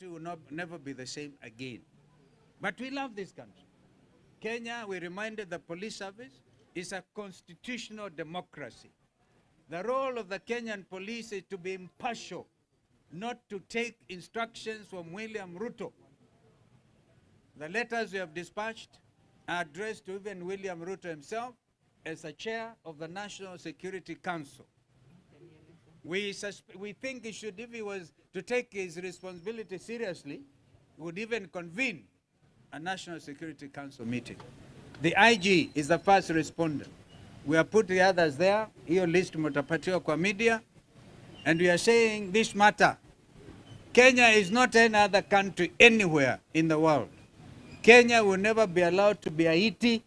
country will never be the same again. But we love this country. Kenya, we reminded the police service, is a constitutional democracy. The role of the Kenyan police is to be impartial, not to take instructions from William Ruto. The letters we have dispatched are addressed to even William Ruto himself as a chair of the National Security Council. We think he should, if he was to take his responsibility seriously, would even convene a National Security Council meeting. The IG is the first responder. We have put the others there. Hiyo list mutapatiwa kwa media. And we are saying this matter. Kenya is not any other country anywhere in the world. Kenya will never be allowed to be Haiti.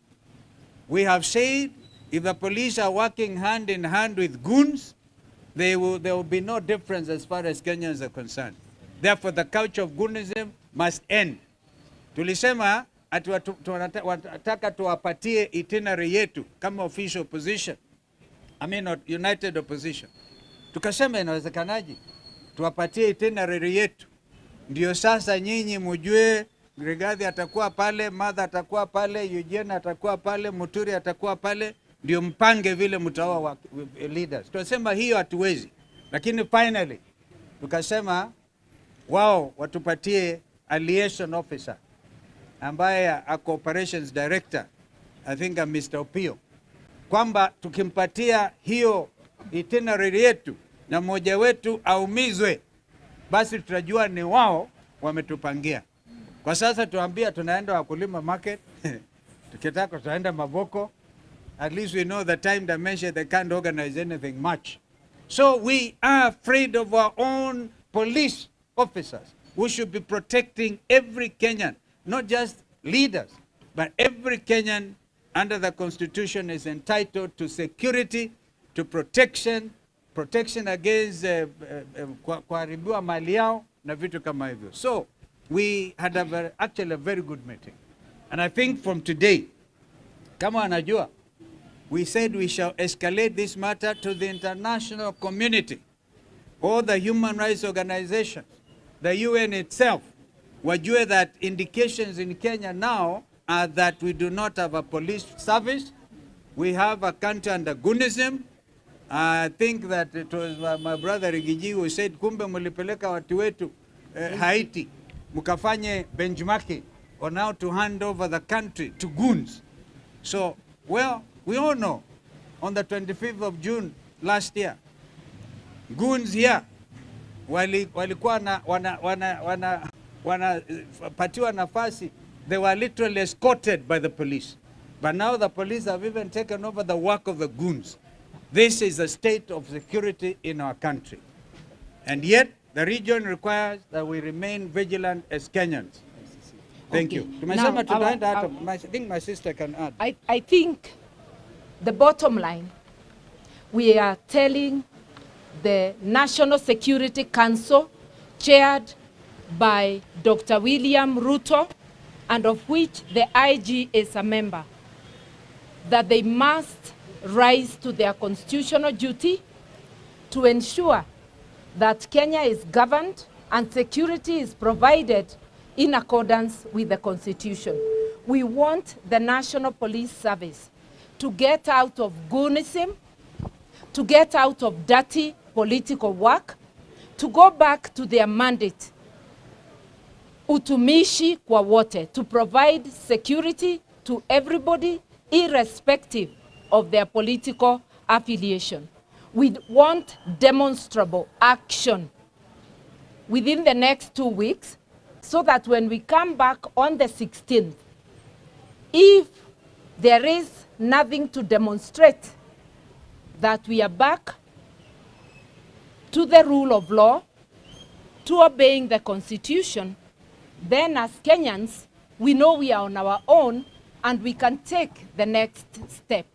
We have said if the police are working hand in hand with goons, there will be no difference as far as Kenyans are concerned. Therefore, the culture of goonism must end. Tulisema ati tunataka tuwapatie itinerary yetu kama official opposition. I mean not united opposition. Tukasema inawezekanaje? Tuwapatie itinerary yetu. Ndio sasa nyinyi mjue Rigathi atakuwa pale, Martha atakuwa pale, Eugene atakuwa pale, Muturi atakuwa pale, ndio mpange vile mtaoa leaders. Tunasema hiyo hatuwezi. Lakini finally tukasema wao watupatie a liaison officer ambaye a operations director, I think Mr. Opio, kwamba tukimpatia hiyo itinerary yetu na mmoja wetu aumizwe, basi tutajua ni wao wametupangia. Kwa sasa tuambia tunaenda Wakulima market, tukitaka tutaenda Maboko, at least we know the time dimension, they can't organize anything much. So we are afraid of our own police officers who should be protecting every Kenyan, not just leaders, but every Kenyan under the Constitution is entitled to security, to protection against kuharibiwa mali yao na vitu kama hivyo. So we had actually a very good meeting. And I think from today, kama anajua, we said we shall escalate this matter to the international community, all the human rights organizations, the UN itself. Wajue that indications in Kenya now are that we do not have a police service. We have a country under goonism. I think that it was my brother Rigiji who said, kumbe mulipeleka watu wetu Haiti, mukafanye benchmarking on how to hand over the country to goons. So, well, we all know, on the 25th of June last year, goons here, walikuwa wanapatiwa nafasi, they were literally escorted by the police. But now the police have even taken over the work of the goons. This is the state of security in our country. And yet, the region requires that we remain vigilant as Kenyans. Thank you. Now, I think my sister can add. I think the bottom line, we are telling the National Security Council, chaired by Dr. William Ruto, and of which the IG is a member, that they must rise to their constitutional duty to ensure that Kenya is governed and security is provided in accordance with the Constitution. We want the National Police Service to get out of goonism, to get out of dirty political work, to go back to their mandate, utumishi kwa wote, to provide security to everybody irrespective of their political affiliation. We want demonstrable action within the next 2 weeks so that when we come back on the 16th, if there is nothing to demonstrate that we are back to the rule of law, to obeying the Constitution, then as Kenyans, we know we are on our own and we can take the next step.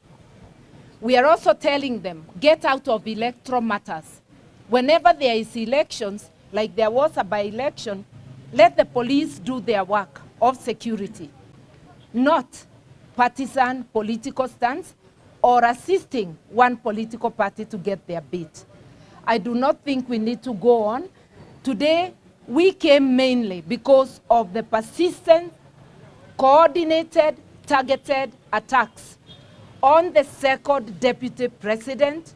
We are also telling them, get out of electoral matters. Whenever there is elections, like there was a by-election, let the police do their work of security, not partisan political stance or assisting one political party to get their bid. I do not think we need to go on. Today, We came mainly because of the persistent, coordinated, targeted attacks on the second Deputy President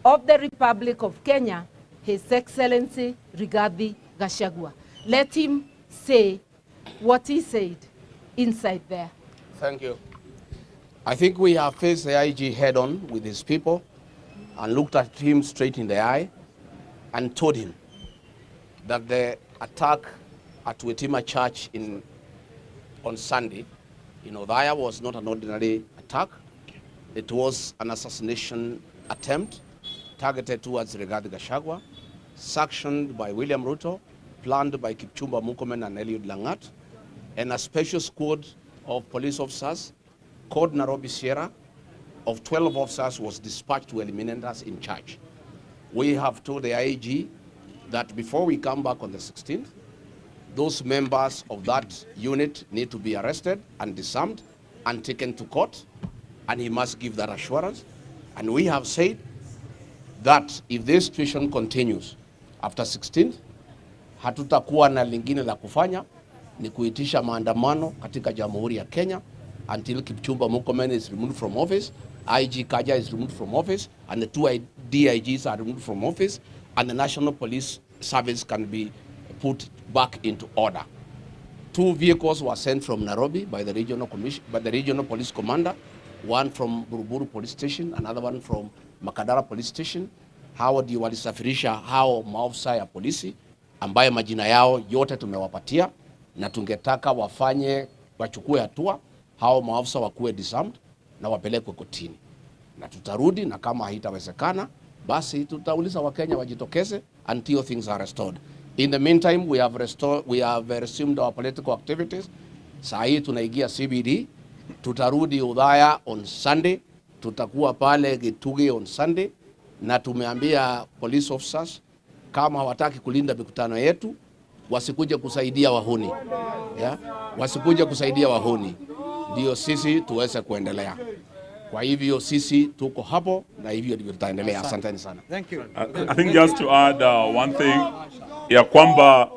of the Republic of Kenya, His Excellency Rigathi Gachagua. Let him say what he said inside there. Thank you. I think we have faced the IG head-on with his people and looked at him straight in the eye and told him that the attack at Wetima Church on Sunday in Othaya was not an ordinary attack. It was an assassination attempt targeted towards Rigathi Gachagua, sanctioned by William Ruto, planned by Kipchumba Murkomen and Eliud Langat, and a special squad of police officers called Nairobi Sierra of 12 officers was dispatched to eliminate us in charge. We have told the IG that before we come back on the 16th, those members of that unit need to be arrested and disarmed and taken to court, and he must give that assurance. And we have said that if this situation continues after 16th, hatutakuwa na lingine la kufanya ni kuitisha maandamano katika Jamhuri ya Kenya until Kipchumba Murkomen is removed from office, IG Kaja is removed from office, and the two DIGs are removed from office, and the National Police Service can be put back into order. 2 vehicles were sent from Nairobi by the regional police commander, one from Buruburu Police Station, another one from Makadara Police Station. Hao ndio walisafirisha hao maafisa ya polisi ambaye majina yao yote tumewapatia, na tungetaka wachukue hatua, hao maafisa wakuwe disarmed na wapelekwe kotini. Na tutarudi, na kama haitawezekana basi tutauliza Wakenya wajitokeze until things are restored. In the meantime, we have resumed our political activities. Saa hii tunaingia CBD, tutarudi Othaya on Sunday, tutakuwa pale Gituge on Sunday, na tumeambia police officers kama hawataki kulinda mikutano yetu wasikuje kusaidia wahuni. Yeah? Wasikuje kusaidia wahuni. Ndio sisi tuweze kuendelea. Kwa hivyo sisi tuko hapo na hivyo ndivyo tutaendelea. Asanteni sana. Thank you. I think just to add one thing, ya kwamba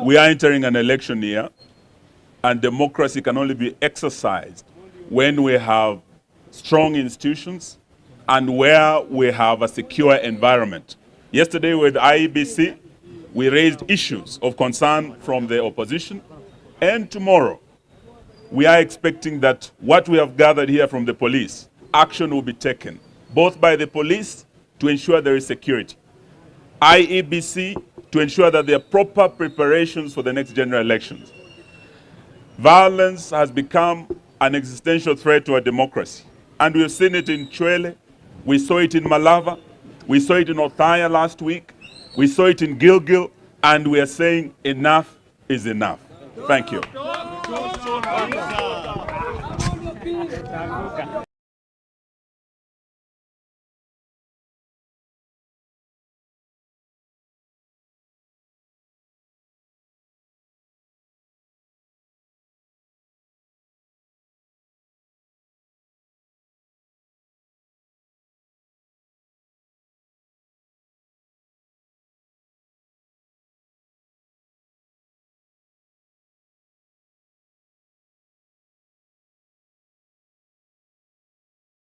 we are entering an election year and democracy can only be exercised when we have strong institutions and where we have a secure environment. Yesterday with IEBC, we raised issues of concern from the opposition, and tomorrow we are expecting that what we have gathered here from the police, action will be taken, both by the police to ensure there is security, IEBC to ensure that there are proper preparations for the next general elections. Violence has become an existential threat to our democracy, and we've seen it in Chwele, we saw it in Malava, we saw it in Othaya last week, we saw it in Gilgil, and we are saying enough is enough. Thank you.